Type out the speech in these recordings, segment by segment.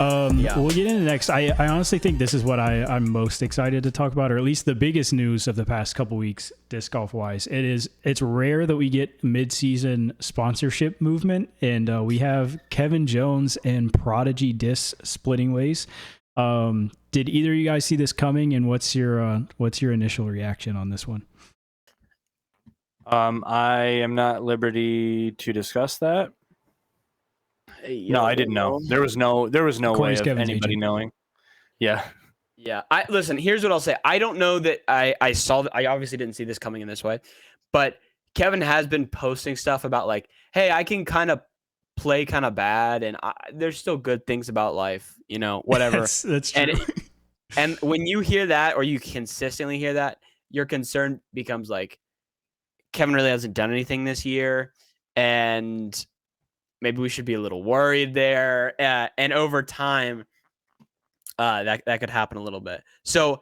We'll get into next. I honestly think this is what I'm most excited to talk about, or at least the biggest news of the past couple weeks, disc golf wise. It's rare that we get mid-season sponsorship movement, and we have Kevin Jones and Prodigy disc splitting ways. Did either of you guys see this coming, and what's your initial reaction on this one? I am not at liberty to discuss that. No, I didn't know. There was no way of Kevin's anybody agent. knowing. Yeah. Yeah. Listen, here's what I'll say. I don't know that I saw that. I obviously didn't see this coming in this way, but Kevin has been posting stuff about like, hey, I can kind of play kind of bad, and there's still good things about life, whatever. That's true. And when you hear that, or you consistently hear that, your concern becomes like, Kevin really hasn't done anything this year, and maybe we should be a little worried there. And over time, that could happen a little bit. So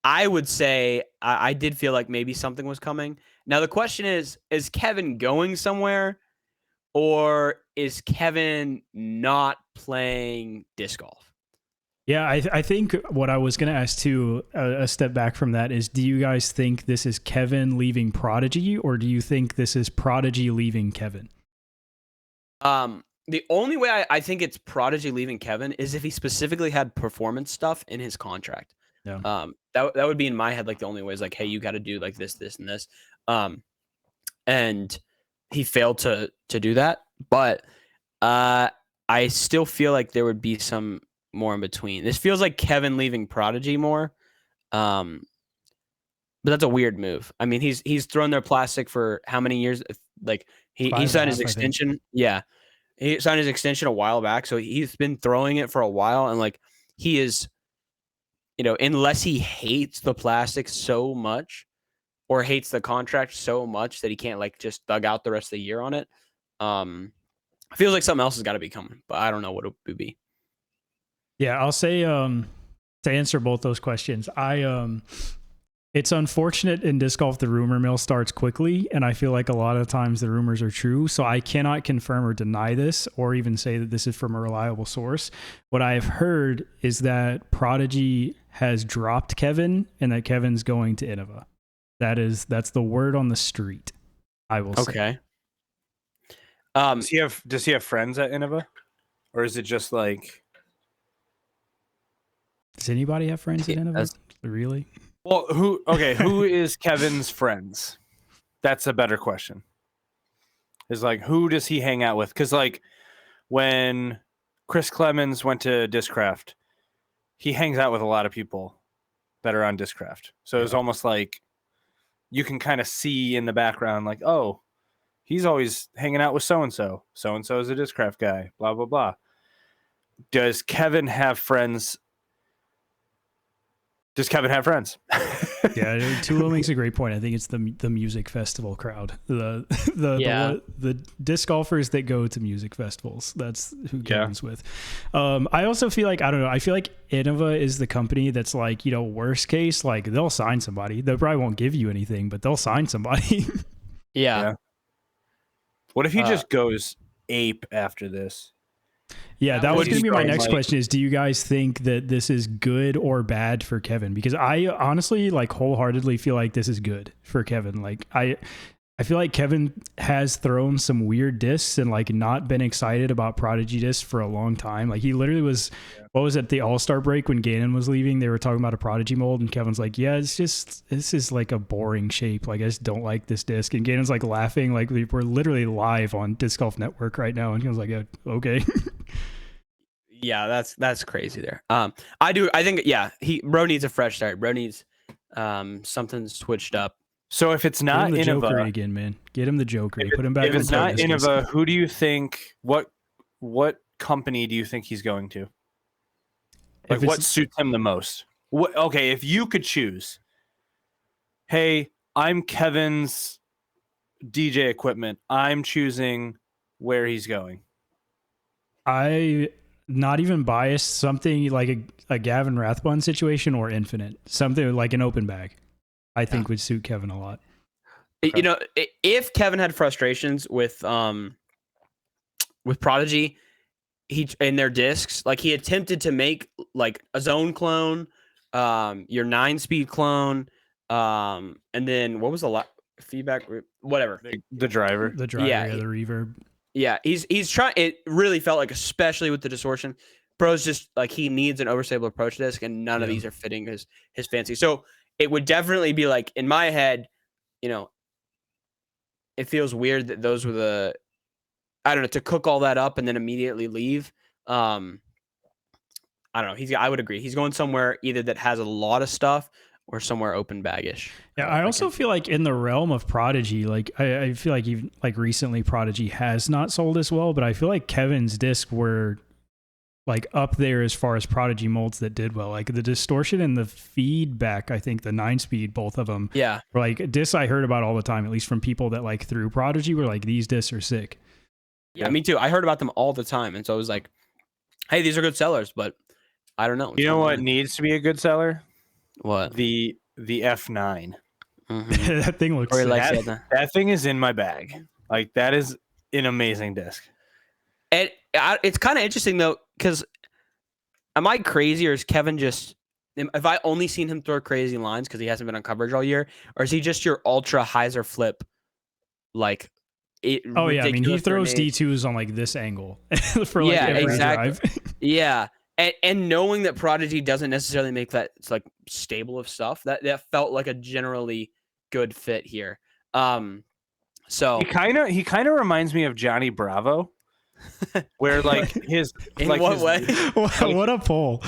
I would say I did feel like maybe something was coming. Now the question is Kevin going somewhere, or is Kevin not playing disc golf? Yeah, I think what I was going to ask too, a step back from that, is do you guys think this is Kevin leaving Prodigy, or do you think this is Prodigy leaving Kevin? The only way I think it's Prodigy leaving Kevin is if he specifically had performance stuff in his contract. Yeah. That would be in my head, like the only way is like, hey, you got to do like this, and this. And he failed to do that. But I still feel like there would be some more in between. This feels like Kevin leaving Prodigy more. But that's a weird move. I mean, he's thrown their plastic for how many years? Like he signed his extension. Yeah. He signed his extension a while back. So he's been throwing it for a while. And like he is, unless he hates the plastic so much or hates the contract so much that he can't like just dug out the rest of the year on it. I feel like something else has got to be coming, but I don't know what it would be. Yeah, I'll say to answer both those questions, it's unfortunate in disc golf the rumor mill starts quickly, and I feel like a lot of times the rumors are true, so I cannot confirm or deny this or even say that this is from a reliable source. What I have heard is that Prodigy has dropped Kevin and that Kevin's going to Innova. That's the word on the street, I will say. Okay. Does he have friends at Innova? Or is it just like... Does anybody have friends at Innova? Really? Well, who is Kevin's friends? That's a better question. Is like, who does he hang out with? Because like when Chris Clemens went to Discraft, he hangs out with a lot of people that are on Discraft. So it's almost like you can kind of see in the background, like, oh, he's always hanging out with so-and-so. So-and-so is a Discraft guy, blah, blah, blah. Does Kevin have friends? Does Kevin have friends? Yeah, Tulo makes a great point. I think it's the music festival crowd, the disc golfers that go to music festivals. That's who Kevin's with. I also feel like, I don't know, I feel like Innova is the company that's like, worst case, like they'll sign somebody. They probably won't give you anything, but they'll sign somebody. Yeah. What if he just goes ape after this? Yeah, that was going to be my next question is, do you guys think that this is good or bad for Kevin? Because I honestly wholeheartedly feel like this is good for Kevin. Like I feel like Kevin has thrown some weird discs and not been excited about Prodigy discs for a long time. Like he literally was, what was it, the All-Star break when Gannon was leaving, they were talking about a Prodigy mold and Kevin's like, yeah, this is like a boring shape. Like I just don't like this disc. And Gannon's like laughing, like we're literally live on Disc Golf Network right now. And he was like, yeah, okay. Yeah, that's crazy there. I think bro needs a fresh start. Bro needs something switched up. So if it's not Innova Joker again, man, get him the Joker. Put him back. If it's not Innova, who do you think? What company do you think he's going to? Like, what suits him the most? If you could choose, hey, I'm Kevin's DJ equipment. I'm choosing where he's going. Not even biased, something like a Gavin Rathbun situation or Infinite, something like an open bag, I think would suit Kevin a lot. If Kevin had frustrations with Prodigy, he in their discs, like he attempted to make like a zone clone, your 9-speed clone, and then what was the feedback group? Whatever. The driver. The driver, the reverb. Yeah, he's trying. It really felt like, especially with the distortion, bro's just like he needs an overstable approach disc, and none of these are fitting his fancy. So it would definitely be like in my head, it feels weird that those were I don't know, to cook all that up and then immediately leave. I don't know. I would agree. He's going somewhere either that has a lot of stuff or somewhere open baggish. Yeah, I also feel like in the realm of Prodigy, like I feel like even like recently Prodigy has not sold as well, but I feel like Kevin's discs were like up there as far as Prodigy molds that did well. Like the distortion and the feedback, I think the 9-speed, both of them. Yeah. Were like discs I heard about all the time, at least from people that like through Prodigy were like, these discs are sick. Yeah, me too. I heard about them all the time. And so I was like, hey, these are good sellers, but I don't know. You know what needs to be a good seller? What? The F9. Mm-hmm. That thing looks sick. That thing is in my bag. Like, that is an amazing disc. And it's kind of interesting, though, because am I crazy, or is Kevin just... Have I only seen him throw crazy lines because he hasn't been on coverage all year? Or is he just your ultra hyzer flip, like... Oh yeah, I mean he throws D2s on like this angle for like every drive. Yeah, and knowing that Prodigy doesn't necessarily make that it's like stable of stuff, that felt like a generally good fit here. So he kind of reminds me of Johnny Bravo, where like his in like what his, way? What a pull!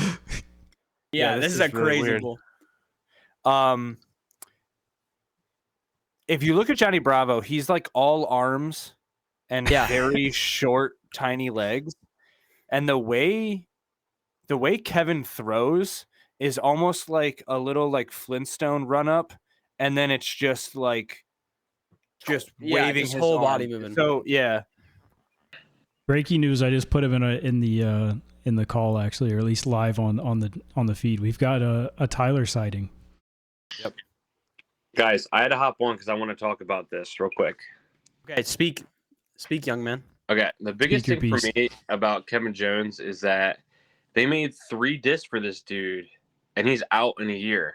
Yeah, this is a really crazy pull. If you look at Johnny Bravo, he's like all arms and very short, tiny legs. And the way Kevin throws is almost like a little like Flintstone run up, and then it's just like waving his whole arm. body moving. So yeah. Breaking news! I just put him in the call actually, or at least live on the feed. We've got a Tyler sighting. Yep. Guys, I had to hop on because I want to talk about this real quick. Okay, speak, young man. Okay, the biggest thing for me about Kevin Jones is that they made 3 discs for this dude, and he's out in a year.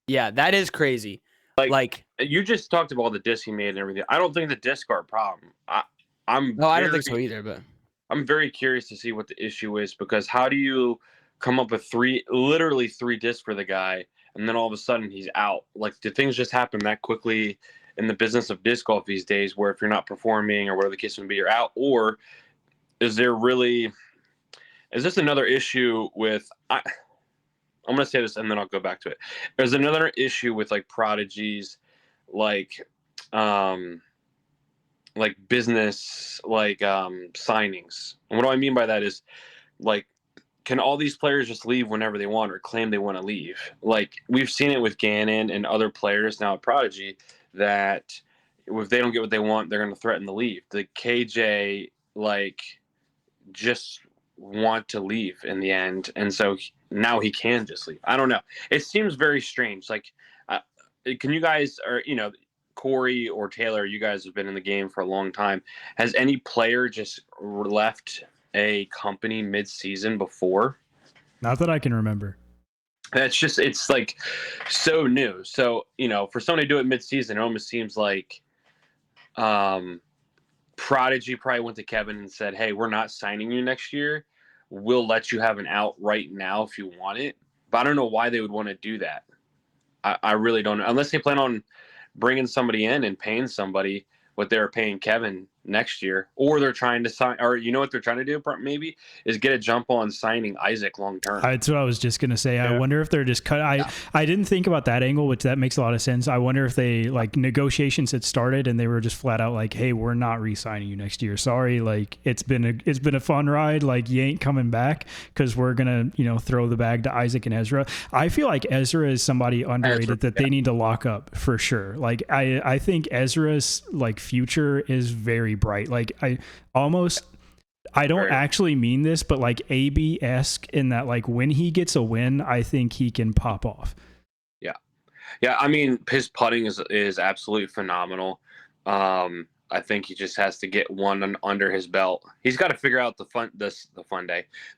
Yeah, that is crazy. Like you just talked about all the discs he made and everything. I don't think the discs are a problem. I don't think so either. But I'm very curious to see what the issue is, because how do you come up with literally 3 discs for the guy? And then all of a sudden he's out. Like, do things just happen that quickly in the business of disc golf these days, where if you're not performing or whatever the case may be, you're out? Or is this another issue with, I'm going to say this and then I'll go back to it. There's another issue with like Prodigy's, like business, signings. And what do I mean by that is, like, can all these players just leave whenever they want or claim they want to leave? Like, we've seen it with Gannon and other players now at Prodigy, that if they don't get what they want, they're going to threaten to leave. The KJ, just want to leave in the end. And so now he can just leave. I don't know. It seems very strange. Like, can you guys, or, Corey or Taylor, you guys have been in the game for a long time. Has any player just left a company mid-season before? Not that I can remember. It's like so new. So, for somebody to do it mid-season, it almost seems like Prodigy probably went to Kevin and said, hey, we're not signing you next year. We'll let you have an out right now if you want it. But I don't know why they would want to do that. I really don't know. Unless they plan on bringing somebody in and paying somebody what they're paying Kevin next year, or they're trying to sign, or what they're trying to do maybe is get a jump on signing Isaac long term. That's what I was just gonna say. Yeah. I wonder if they're just I didn't think about that angle, which that makes a lot of sense. I wonder if they negotiations had started and they were just flat out like, hey, we're not re-signing you next year. Sorry, it's been a fun ride. You ain't coming back because we're gonna throw the bag to Isaac and Ezra. I feel like Ezra is somebody underrated that they need to lock up for sure. I think Ezra's future is very bright. I don't actually mean this, but AB-esque in that when he gets a win, I think he can pop off. Yeah. I mean, his putting is absolutely phenomenal. I think he just has to get one under his belt. He's got to figure out the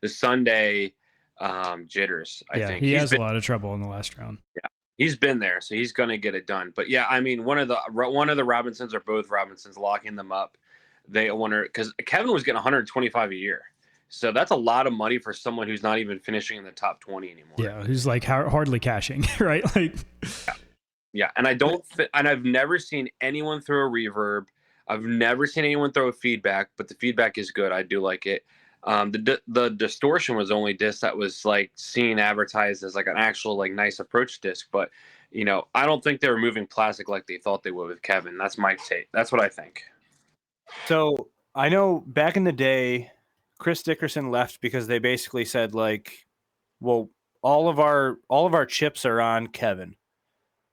Sunday jitters. I think he has a lot of trouble in the last round. Yeah, he's been there, so he's going to get it done. But yeah, I mean, one of the Robinsons or both Robinsons locking them up. They wonder because Kevin was getting 125 a year, so that's a lot of money for someone who's not even finishing in the top 20 anymore. Yeah, who's like hardly cashing, right? Like, yeah, and I've never seen anyone throw a reverb. I've never seen anyone throw a feedback, but the feedback is good. I do like it. The distortion was the only disc that was like seen advertised as like an actual like nice approach disc, but I don't think they were moving plastic like they thought they would with Kevin. That's my take. That's what I think. So I know back in the day, Chris Dickerson left because they basically said like, well, all of our chips are on Kevin.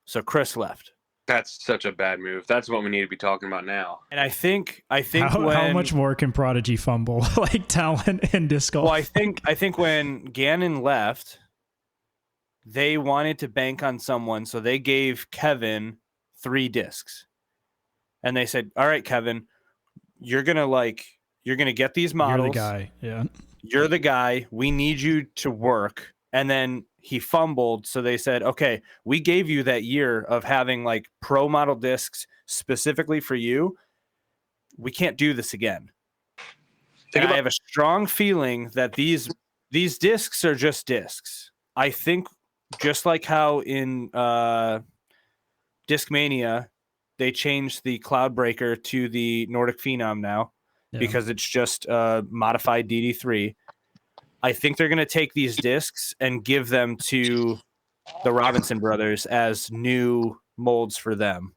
So Chris left. That's such a bad move. That's what we need to be talking about now. And I think how much more can Prodigy fumble like talent and disc golf? Well, I think when Gannon left, they wanted to bank on someone, so they gave Kevin 3 discs. And they said, "All right, Kevin, you're gonna get these models. You're the guy. Yeah. You're the guy. We need you to work." And then he fumbled. So they said, okay, we gave you that year of having like pro model discs specifically for you. We can't do this again. And I have a strong feeling that these discs are just discs. I think just like how in Discmania, they changed the Cloudbreaker to the Nordic Phenom now because it's just modified DD3. I think they're going to take these discs and give them to the Robinson brothers as new molds for them.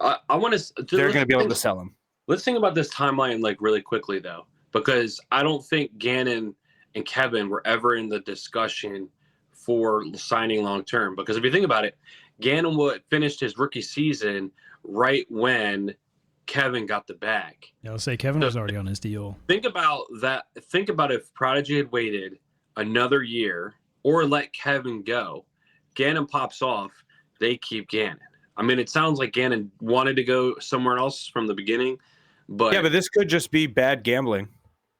I want to. They're going to be able to sell them. Let's think about this timeline like really quickly though, because I don't think Gannon and Kevin were ever in the discussion for signing long term. Because if you think about it, Gannon finished his rookie season right when Kevin got the bag. Yeah, I'll say Kevin was already on his deal. Think about that. Think about if Prodigy had waited another year or let Kevin go. Gannon pops off. They keep Gannon. I mean, it sounds like Gannon wanted to go somewhere else from the beginning, but yeah, but this could just be bad gambling.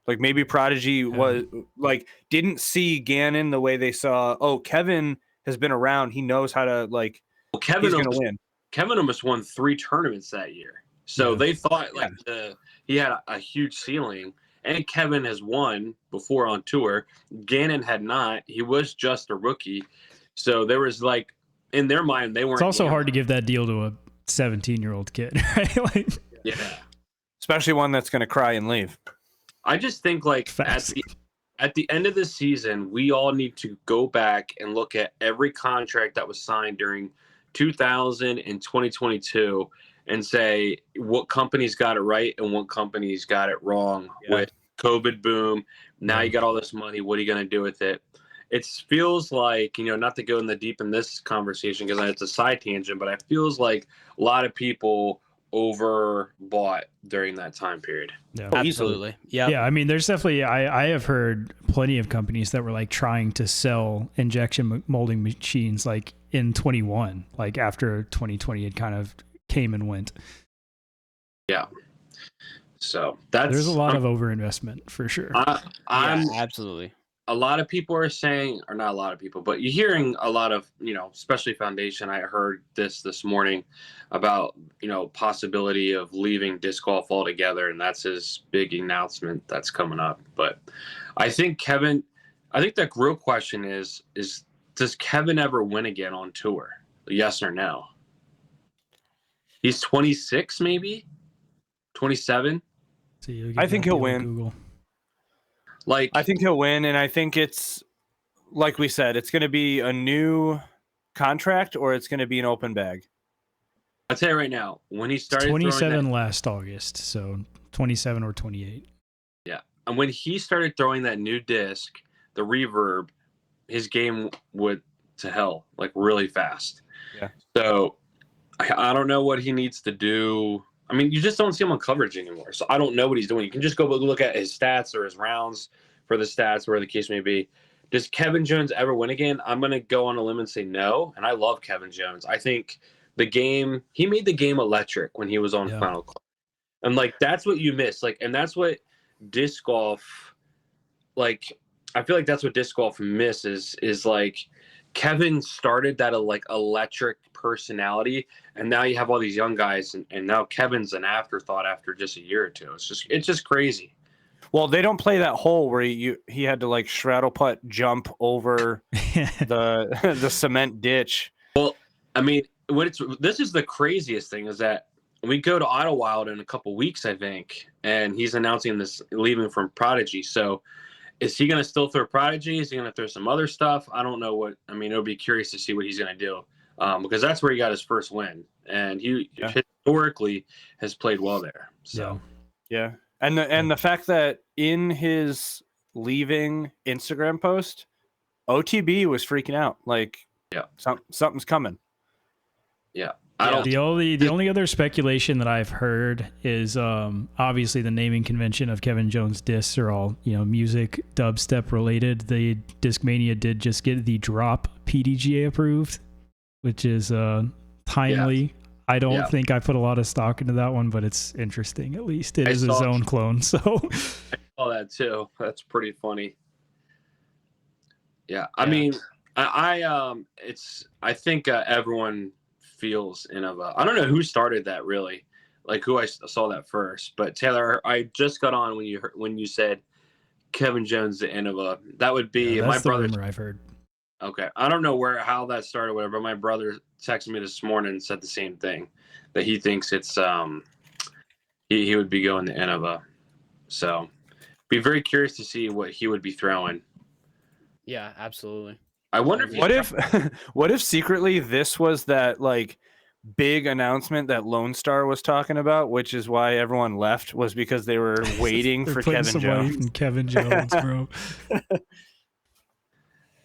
Like maybe Prodigy was like didn't see Gannon the way they saw. Oh, Kevin has been around. He knows how to like. Well, Kevin he's gonna win. Kevin almost won 3 tournaments that year. So they thought like he had a huge ceiling, and Kevin has won before on tour. Gannon had not. He was just a rookie. So there was like, in their mind, they weren't. It's also hard to give that deal to a 17-year-old kid, right? Like, yeah. Especially one that's going to cry and leave. I just think like at the end of the season, we all need to go back and look at every contract that was signed during 2000 and 2022 and say what companies got it right and what companies got it wrong with COVID boom. Now you got all this money. What are you going to do with it? It feels like, not to go in the deep in this conversation because it's a side tangent, but it feels like a lot of people overbought during that time period. Yeah, absolutely. Yeah. I mean, there's definitely, I have heard plenty of companies that were like trying to sell injection molding machines like in 21, like after 2020 had kind of came and went. Yeah. So there's a lot of overinvestment for sure. Absolutely. A lot of people are saying, or not a lot of people, but you're hearing a lot of, especially Foundation. I heard this morning about, possibility of leaving disc golf altogether. And that's his big announcement that's coming up. But I think the real question is does Kevin ever win again on tour? Yes or no? He's 26, maybe 27. I think he'll win. Google. I think he'll win, and I think it's like we said, it's going to be a new contract or it's going to be an open bag. I'll tell you right now, when he started 27 last August, so 27 or 28. Yeah, and when he started throwing that new disc, the reverb, his game went to hell like really fast. Yeah. So I don't know what he needs to do. I mean, you just don't see him on coverage anymore. So I don't know what he's doing. You can just go look at his stats or his rounds for the stats, where the case may be. Does Kevin Jones ever win again? I'm going to go on a limb and say no. And I love Kevin Jones. I think the game. He made the game electric when he was on Final Call. And like that's what you miss. Like, and that's what disc golf, like I feel like that's what disc golf misses is like Kevin started that like electric personality, and now you have all these young guys, and now Kevin's an afterthought after just a year or two. It's just crazy. Well, they don't play that hole where he had to like straddle putt jump over the cement ditch. Well, I mean, this is the craziest thing is that we go to Idlewild in a couple weeks, I think, and he's announcing this leaving from Prodigy. So is he going to still throw Prodigy? Is he going to throw some other stuff? I don't know what. I mean, it'll be curious to see what he's going to do because that's where he got his first win, and he historically has played well there. So yeah, and the fact that in his leaving Instagram post, OTB was freaking out like something's coming. Yeah. The only other speculation that I've heard is obviously the naming convention of Kevin Jones discs are all music dubstep related. The Discmania did just get the drop PDGA approved, which is timely. Yeah. I don't think I put a lot of stock into that one, but it's interesting. At least it is his own clone. So I saw that too. That's pretty funny. Yeah, I mean, I think everyone feels I don't know who started that really, like who I saw that first, but Taylor, I just got on when you said Kevin Jones the Innova. That would be that's my brother. Rumor I've heard. Okay, I don't know how that started, whatever. But my brother texted me this morning and said the same thing, that he thinks it's he would be going to Innova. So, be very curious to see what he would be throwing. Yeah, absolutely. I wonder what if secretly this was that like big announcement that Lone Star was talking about, which is why everyone left, was because they were waiting for Kevin Jones. Kevin Jones, bro.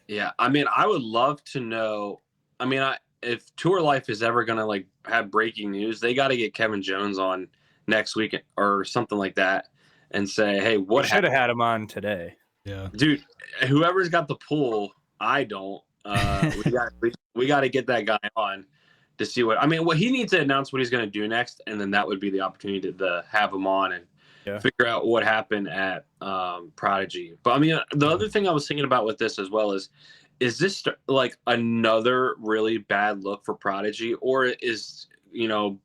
Yeah, I mean, I would love to know. I mean, if Tour Life is ever gonna like have breaking news, they got to get Kevin Jones on next week or something like that, and say, "Hey, what?" Should have had him on today. Yeah, dude. Whoever's got the pool. I don't. We got to get that guy on to see what. I mean, what he needs to announce what he's going to do next, and then that would be the opportunity to have him on and figure out what happened at Prodigy. But I mean, the other thing I was thinking about with this as well is this like another really bad look for Prodigy, or is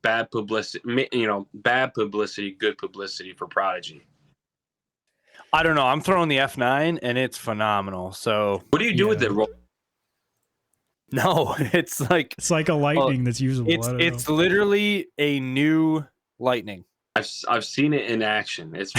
bad publicity? Bad publicity, good publicity for Prodigy. I don't know. I'm throwing the F9 and it's phenomenal. So what do you do with it? No, it's like a Lightning that's usable. It's literally a new Lightning. I've seen it in action. It's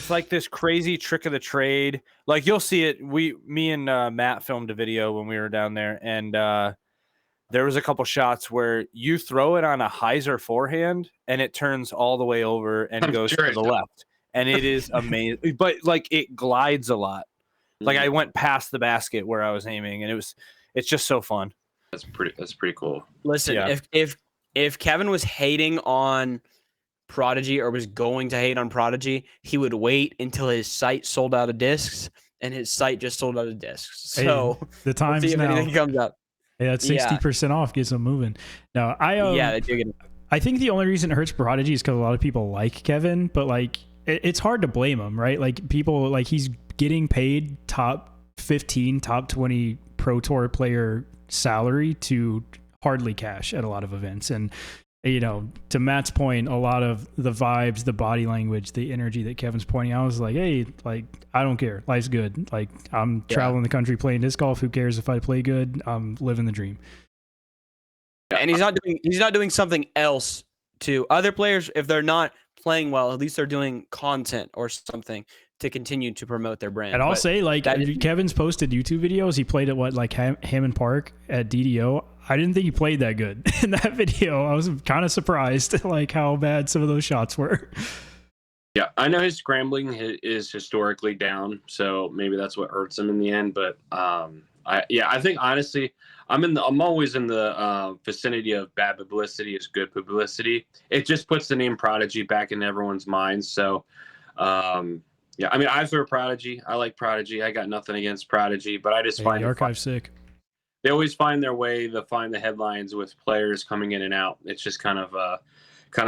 like this crazy trick of the trade. Like you'll see it. Me and Matt filmed a video when we were down there, and there was a couple shots where you throw it on a hyzer forehand and it turns all the way over and goes to the left. And it is amazing, but like it glides a lot. Like I went past the basket where I was aiming, and it's just so fun. That's pretty cool. Listen, if Kevin was hating on Prodigy or was going to hate on Prodigy, he would wait until his site sold out of discs, and his site just sold out of discs. So the time's see if now. anything comes up. Yeah, that's 60% off. Gets them moving. Now they do get it. I think the only reason it hurts Prodigy is because a lot of people like Kevin, but like. It's hard to blame him, right? Like people, like he's getting paid top 15, top 20 Pro Tour player salary to hardly cash at a lot of events. And, to Matt's point, a lot of the vibes, the body language, the energy that Kevin's pointing out is like, hey, like, I don't care. Life's good. Like I'm traveling the country playing disc golf. Who cares if I play good? I'm living the dream. And he's not doing something else to other players. If they're not playing well, at least they're doing content or something to continue to promote their brand. And I'll say, like, Kevin's posted YouTube videos. He played at Hammond Park at DDO. I didn't think he played that good in that video. I was kind of surprised, like how bad some of those shots were. Yeah, I know his scrambling is historically down, so maybe that's what hurts him in the end. But I think honestly, I'm always in the vicinity of bad publicity is good publicity. It just puts the name Prodigy back in everyone's minds. So, I mean, I throw Prodigy. I like Prodigy. I got nothing against Prodigy, but I just find the archive's sick. they always find their way to find the headlines with players coming in and out. It's just kind of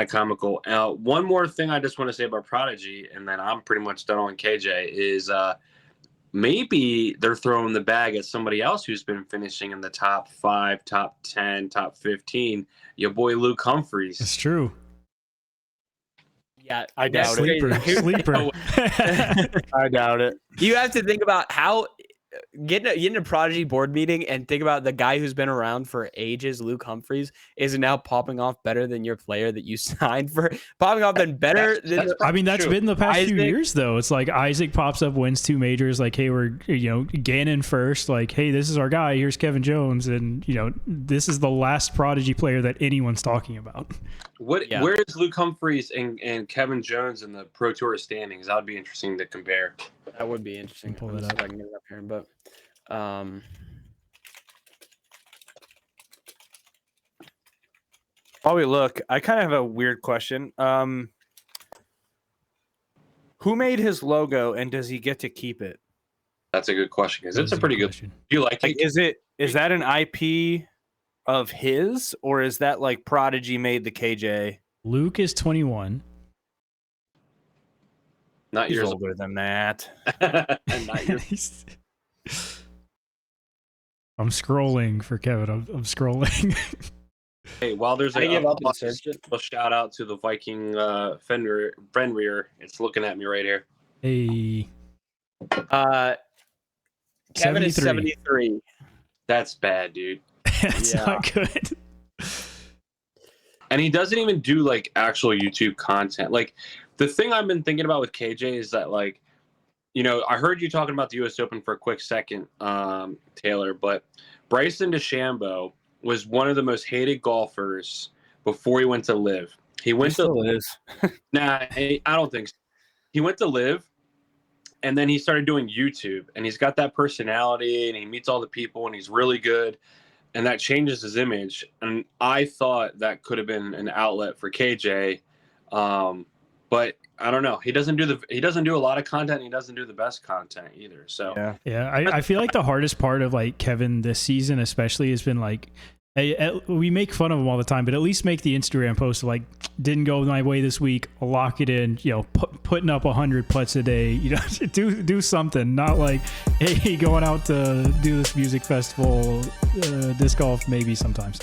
comical. One more thing I just want to say about Prodigy, and then I'm pretty much done on KJ, is maybe they're throwing the bag at somebody else who's been finishing in the top 5, top 10, top 15. Your boy Luke Humphries. It's true. Yeah, I doubt it. Sleeper. I doubt it. You have to think about how get in a Prodigy board meeting and think about the guy who's been around for ages, Luke Humphries, is now popping off better than your player that you signed for. Popping off been better than. I mean, that's been the past Isaac, few years, though. It's like Isaac pops up, wins 2 majors. Like, hey, we're Gannon first. Like, hey, this is our guy. Here's Kevin Jones, and this is the last Prodigy player that anyone's talking about. Where is Luke Humphries and Kevin Jones in the Pro Tour standings? That would be interesting to compare. That would be interesting. Pull Let me that see if up. I can get it up here, but While we look, I kind of have a weird question. Who made his logo, and does he get to keep it? That's a good question because it's a pretty good. Do you like it? Is that an IP of his, or is that like Prodigy made the KJ? Luke is 21. Not He's yours. older than that. Not yours. I'm scrolling for Kevin. I'm scrolling. Hey, while there's I give up and search it. a shout out to the Viking Fenrir. It's looking at me right here. Hey, Kevin is 73. That's bad, dude. that's not good. And he doesn't even do like actual YouTube content. Like the thing I've been thinking about with KJ is that like, I heard you talking about the U.S. Open for a quick second, Taylor, but Bryson DeChambeau was one of the most hated golfers before he went to LIV. He went to LIV. Nah, I don't think so. He went to LIV, and then he started doing YouTube, and he's got that personality, and he meets all the people, and he's really good, and that changes his image. And I thought that could have been an outlet for KJ, but I don't know. He doesn't do a lot of content. And he doesn't do the best content either. So yeah. I feel like the hardest part of like Kevin this season, especially, has been like, we make fun of him all the time, but at least make the Instagram post like, didn't go my way this week. I'll lock it in. Putting up 100 putts a day. Do something. Not like, hey, going out to do this music festival, disc golf maybe sometimes.